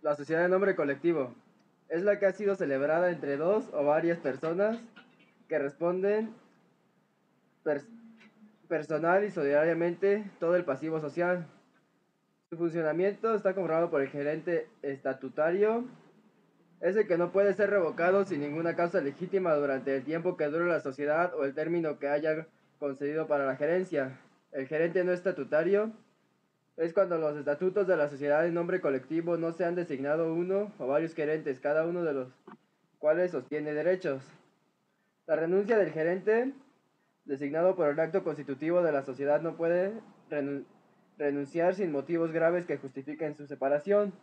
La sociedad de nombre colectivo es la que ha sido celebrada entre dos o varias personas que responden pers- personal y solidariamente todo el pasivo social. Su funcionamiento está comprobado por el gerente estatutario. Es el que no puede ser revocado sin ninguna causa legítima durante el tiempo que dure la sociedad o el término que haya concedido para la gerencia. El gerente no estatutario es cuando los estatutos de la sociedad en nombre colectivo no se han designado uno o varios gerentes, cada uno de los cuales sostiene derechos. La renuncia del gerente designado por el acto constitutivo de la sociedad no puede renunciar sin motivos graves que justifiquen su separación.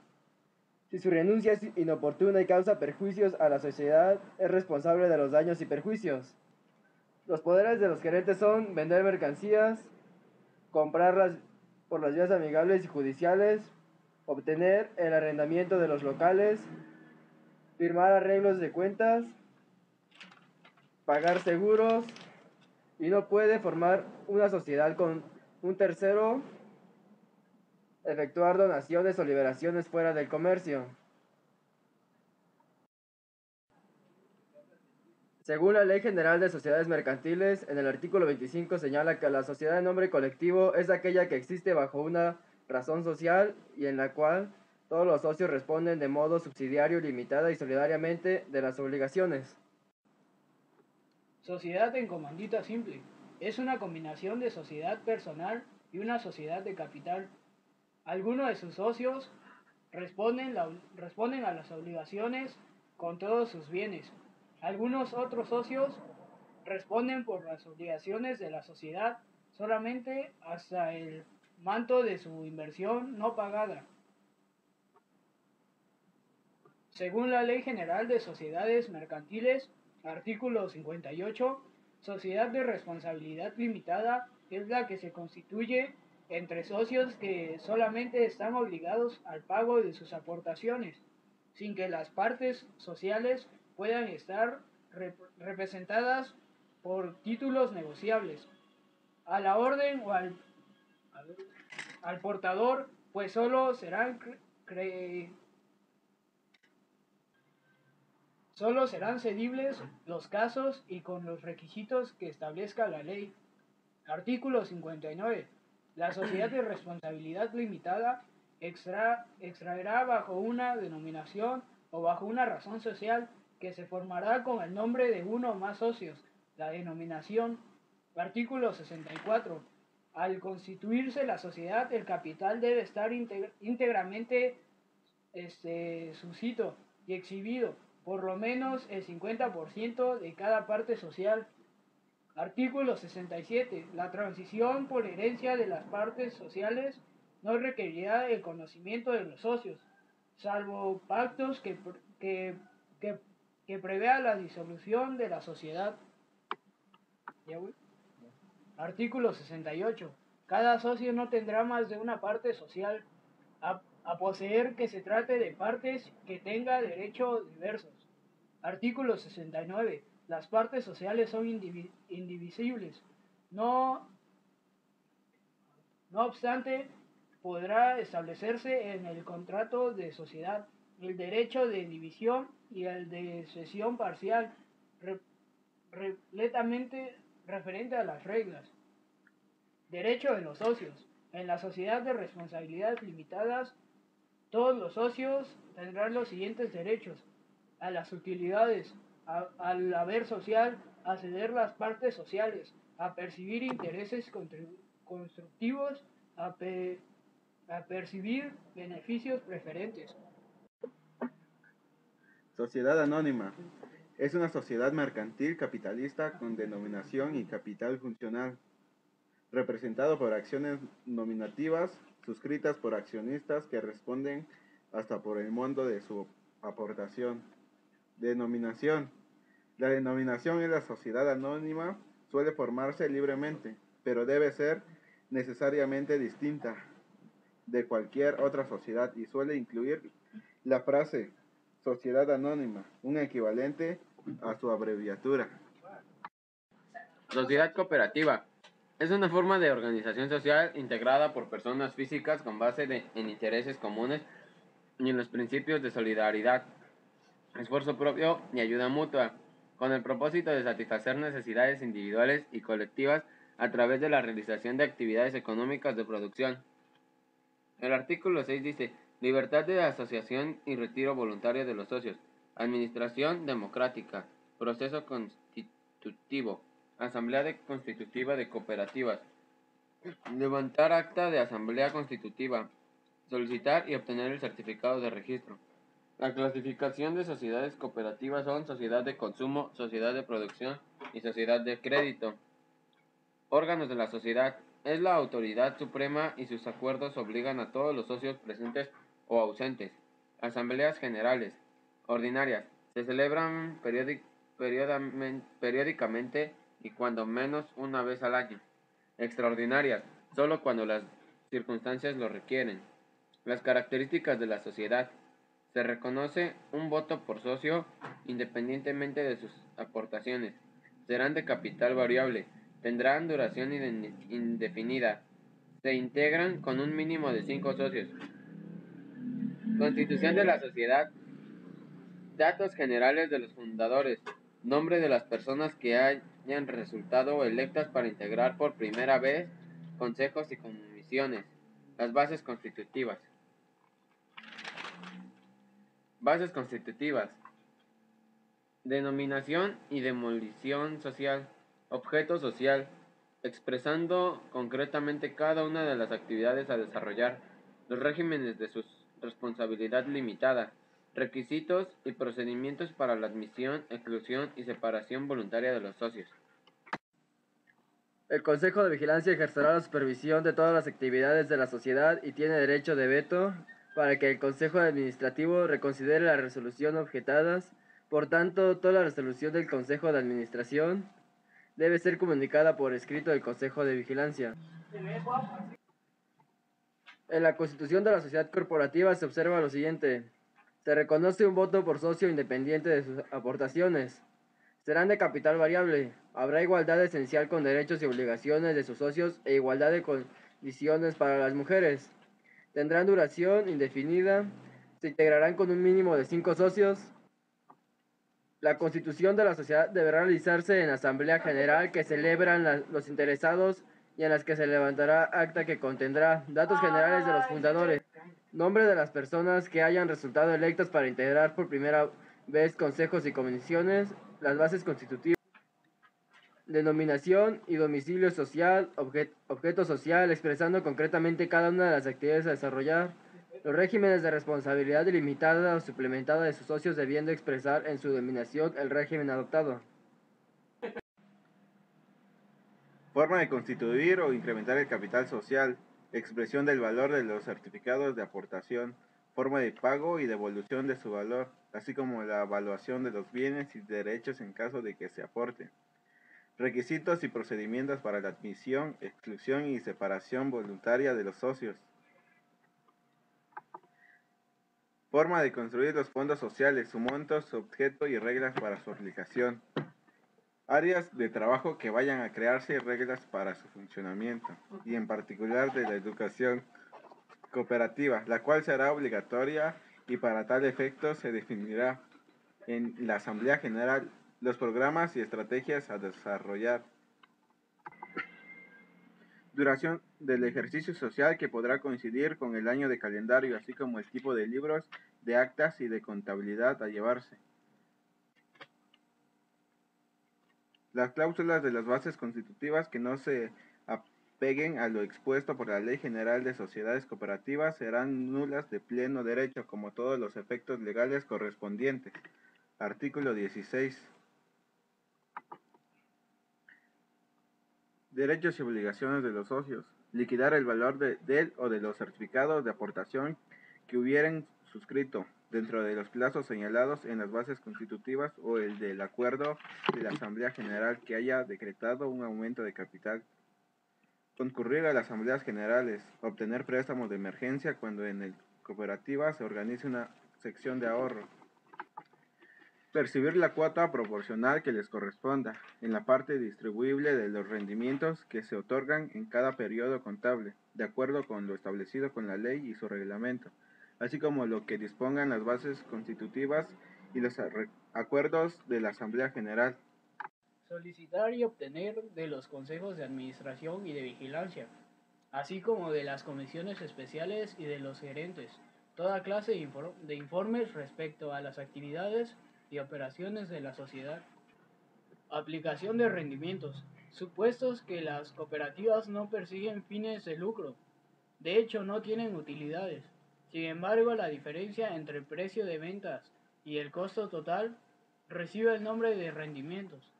Si su renuncia es inoportuna y causa perjuicios a la sociedad, es responsable de los daños y perjuicios. Los poderes de los gerentes son vender mercancías, comprarlas por las vías amigables y judiciales, obtener el arrendamiento de los locales, firmar arreglos de cuentas, pagar seguros, y no puede formar una sociedad con un tercero, efectuar donaciones o liberaciones fuera del comercio. Según la Ley General de Sociedades Mercantiles, en el artículo 25 señala que la sociedad de nombre colectivo es aquella que existe bajo una razón social y en la cual todos los socios responden de modo subsidiario, limitada y solidariamente de las obligaciones. Sociedad en comandita simple. Es una combinación de sociedad personal y una sociedad de capital. Algunos de sus socios responden a las obligaciones con todos sus bienes. Algunos otros socios responden por las obligaciones de la sociedad solamente hasta el manto de su inversión no pagada. Según la Ley General de Sociedades Mercantiles, artículo 58, sociedad de responsabilidad limitada es la que se constituye entre socios que solamente están obligados al pago de sus aportaciones, sin que las partes sociales puedan estar representadas por títulos negociables. A la orden o al portador, pues solo serán cedibles los casos y con los requisitos que establezca la ley. Artículo 59. La sociedad de responsabilidad limitada extraerá bajo una denominación o bajo una razón social que se formará con el nombre de uno o más socios. La denominación. Artículo 64. Al constituirse la sociedad, el capital debe estar íntegramente suscito y exhibido por lo menos el 50% de cada parte social. Artículo 67. La transición por herencia de las partes sociales no requerirá el conocimiento de los socios, salvo pactos que prevea la disolución de la sociedad. Artículo 68. Cada socio no tendrá más de una parte social, a poseer que se trate de partes que tenga derechos diversos. Artículo 69. Las partes sociales son indivisibles. No obstante, podrá establecerse en el contrato de sociedad el derecho de división y el de cesión parcial, repletamente referente a las reglas. Derecho de los socios. En la sociedad de responsabilidades limitadas, todos los socios tendrán los siguientes derechos: a las utilidades, al haber social, a ceder las partes sociales, a percibir intereses constructivos, a percibir beneficios preferentes. Sociedad anónima. Es una sociedad mercantil capitalista con denominación y capital funcional, representado por acciones nominativas suscritas por accionistas que responden hasta por el monto de su aportación. Denominación. La denominación en la sociedad anónima suele formarse libremente, pero debe ser necesariamente distinta de cualquier otra sociedad y suele incluir la frase sociedad anónima, un equivalente a su abreviatura. Sociedad cooperativa. Es una forma de organización social integrada por personas físicas con base en intereses comunes y en los principios de solidaridad, esfuerzo propio y ayuda mutua, con el propósito de satisfacer necesidades individuales y colectivas a través de la realización de actividades económicas de producción. El artículo 6 dice: libertad de asociación y retiro voluntario de los socios, administración democrática, proceso constitutivo, asamblea constitutiva de cooperativas, levantar acta de asamblea constitutiva, solicitar y obtener el certificado de registro. La clasificación de sociedades cooperativas son sociedad de consumo, sociedad de producción y sociedad de crédito. Órganos de la sociedad. Es la autoridad suprema y sus acuerdos obligan a todos los socios presentes o ausentes. Asambleas generales. Ordinarias. Se celebran periódicamente y cuando menos una vez al año. Extraordinarias. Solo cuando las circunstancias lo requieren. Las características de la sociedad. Se reconoce un voto por socio independientemente de sus aportaciones. Serán de capital variable. Tendrán duración indefinida. Se integran con un mínimo de 5 socios. Constitución de la sociedad. Datos generales de los fundadores. Nombre de las personas que hayan resultado electas para integrar por primera vez consejos y comisiones. Las bases constitutivas. Bases constitutivas. Denominación y demolición social. Objeto social. Expresando concretamente cada una de las actividades a desarrollar. Los regímenes de su responsabilidad limitada. Requisitos y procedimientos para la admisión, exclusión y separación voluntaria de los socios. El Consejo de Vigilancia ejercerá la supervisión de todas las actividades de la sociedad y tiene derecho de veto para que el Consejo Administrativo reconsidere la resolución objetadas. Por tanto, toda la resolución del Consejo de Administración debe ser comunicada por escrito del Consejo de Vigilancia. En la Constitución de la Sociedad Corporativa se observa lo siguiente: se reconoce un voto por socio independiente de sus aportaciones. Serán de capital variable. Habrá igualdad esencial con derechos y obligaciones de sus socios e igualdad de condiciones para las mujeres. Tendrán duración indefinida. Se integrarán con un mínimo de 5 socios. La constitución de la sociedad deberá realizarse en asamblea general que celebran los interesados y en las que se levantará acta que contendrá datos generales de los fundadores, nombre de las personas que hayan resultado electas para integrar por primera vez consejos y comisiones, las bases constitutivas, denominación y domicilio social, objeto social, expresando concretamente cada una de las actividades a desarrollar, los regímenes de responsabilidad ilimitada o suplementada de sus socios debiendo expresar en su denominación el régimen adoptado. Forma de constituir o incrementar el capital social. Expresión del valor de los certificados de aportación. Forma de pago y devolución de su valor, así como la evaluación de los bienes y derechos en caso de que se aporte. Requisitos y procedimientos para la admisión, exclusión y separación voluntaria de los socios. Forma de construir los fondos sociales, su monto, su objeto y reglas para su aplicación. Áreas de trabajo que vayan a crearse y reglas para su funcionamiento, y en particular de la educación cooperativa, la cual será obligatoria y para tal efecto se definirá en la Asamblea General los programas y estrategias a desarrollar. Duración del ejercicio social que podrá coincidir con el año de calendario, así como el tipo de libros, de actas y de contabilidad a llevarse. Las cláusulas de las bases constitutivas que no se apeguen a lo expuesto por la Ley General de Sociedades Cooperativas serán nulas de pleno derecho, como todos los efectos legales correspondientes. Artículo 16. Derechos y obligaciones de los socios. Liquidar el valor del o de los certificados de aportación que hubieren suscrito dentro de los plazos señalados en las bases constitutivas o el del acuerdo de la Asamblea General que haya decretado un aumento de capital. Concurrir a las asambleas generales. Obtener préstamos de emergencia cuando en el cooperativa se organice una sección de ahorro. Percibir la cuota proporcional que les corresponda en la parte distribuible de los rendimientos que se otorgan en cada periodo contable, de acuerdo con lo establecido con la ley y su reglamento, así como lo que dispongan las bases constitutivas y los acuerdos de la Asamblea General. Solicitar y obtener de los consejos de administración y de vigilancia, así como de las comisiones especiales y de los gerentes, toda clase de informes respecto a las actividades y operaciones de la sociedad. Aplicación de rendimientos. Supuestos que las cooperativas no persiguen fines de lucro. De hecho, no tienen utilidades. Sin embargo, la diferencia entre el precio de ventas y el costo total recibe el nombre de rendimientos,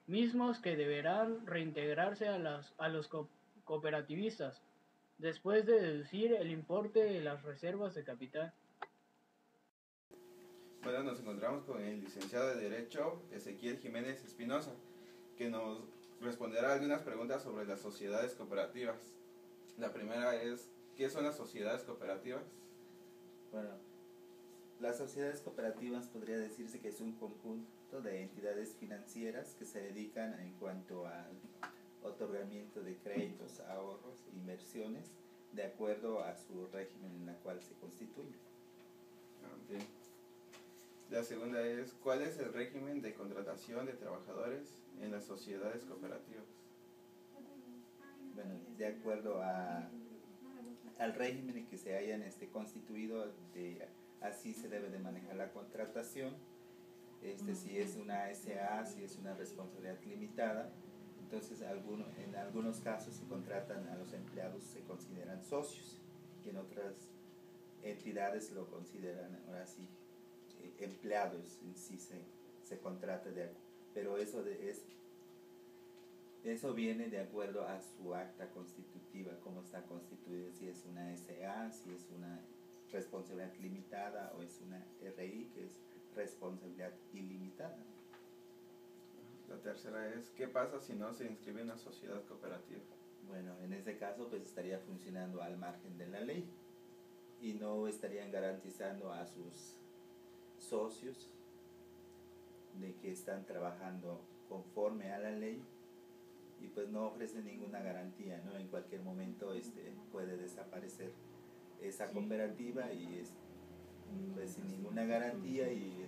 mismos que deberán reintegrarse a los cooperativistas, después de deducir el importe de las reservas de capital. Bueno, nos encontramos con el licenciado de Derecho Ezequiel Jiménez Espinosa, que nos responderá algunas preguntas sobre las sociedades cooperativas. La primera es, ¿qué son las sociedades cooperativas? Bueno, las sociedades cooperativas podría decirse que es un conjunto de entidades financieras que se dedican en cuanto al otorgamiento de créditos, ahorros, inversiones, de acuerdo a su régimen en el cual se constituyen. Bien. La segunda es, ¿cuál es el régimen de contratación de trabajadores en las sociedades cooperativas? Bueno, de acuerdo al régimen en que se hayan constituido, así se debe de manejar la contratación. Si es una SA, si es una responsabilidad limitada, entonces en algunos casos se contratan a los empleados, se consideran socios, y en otras entidades lo consideran ahora sí empleados, en sí se contrata pero eso viene de acuerdo a su acta constitutiva, cómo está constituido, si es una SA, si es una responsabilidad limitada o es una RI, que es responsabilidad ilimitada. La tercera es, ¿qué pasa si no se inscribe una sociedad cooperativa? Bueno, en ese caso pues estaría funcionando al margen de la ley y no estarían garantizando a sus socios de que están trabajando conforme a la ley, y pues no ofrece ninguna garantía, ¿no? En cualquier momento puede desaparecer esa cooperativa y pues sin ninguna garantía, y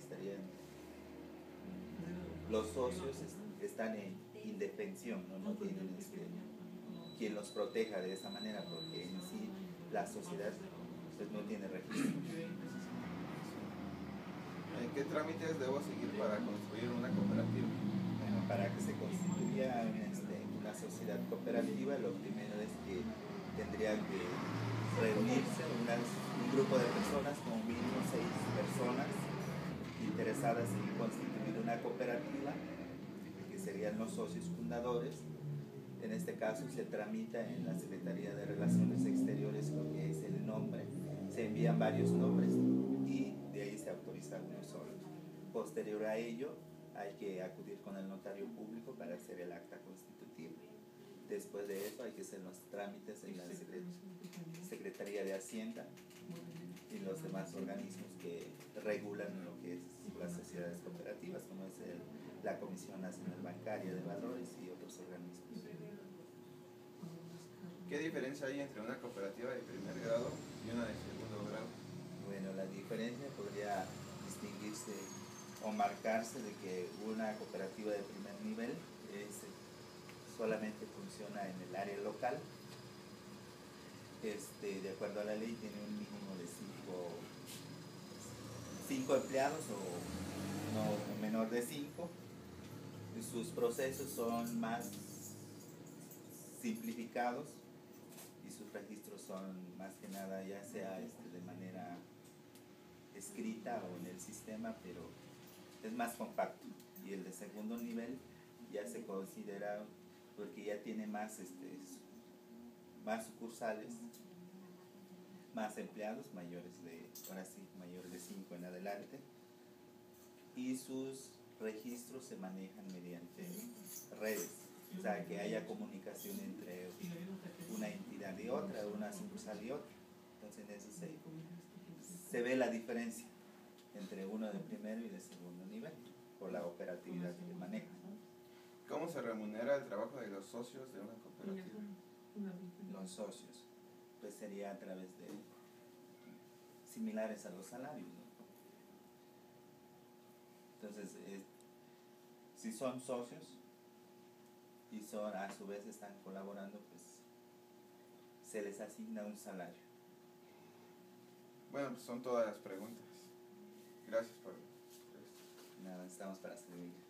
los socios están en indefensión, ¿no? No tienen quien los proteja de esa manera, porque en sí la sociedad pues no tiene registro. ¿Qué trámites debo seguir para construir una cooperativa? Bueno, para que se constituya una sociedad cooperativa, lo primero es que tendría que reunirse un grupo de personas, como mínimo 6 personas interesadas en constituir una cooperativa, que serían los socios fundadores. En este caso se tramita en la Secretaría de Relaciones Exteriores lo que es el nombre, se envían varios nombres y de ahí se autoriza uno solo. Posterior a ello hay que acudir con el notario público para hacer el acta constitutiva. Después de eso hay que hacer los trámites en la Secretaría de Hacienda y los demás organismos que regulan lo que es las sociedades cooperativas, como es la Comisión Nacional Bancaria de Valores y otros organismos. ¿Qué diferencia hay entre una cooperativa de primer grado y una de segundo grado? Bueno, la diferencia podría distinguirse o marcarse de que una cooperativa de primer nivel solamente funciona en el área local. De acuerdo a la ley tiene un mínimo de 5 empleados o no menor de 5. Sus procesos son más simplificados y sus registros son más que nada ya sea de manera escrita o en el sistema, pero es más compacto. Y el de segundo nivel ya se considera, porque ya tiene más sucursales, más empleados mayores de 5 en adelante, y sus registros se manejan mediante redes, o sea que haya comunicación entre una entidad y otra, una sucursal y otra. Entonces en eso se ve la diferencia. entre uno de primero y de segundo nivel, por la operatividad que manejan. ¿Cómo se remunera el trabajo de los socios de una cooperativa? Los socios, pues sería a través de similares a los salarios, ¿no? Entonces, si son socios y son, a su vez están colaborando, pues se les asigna un salario. Bueno, pues son todas las preguntas. Gracias por esto. Nada, estamos para servir.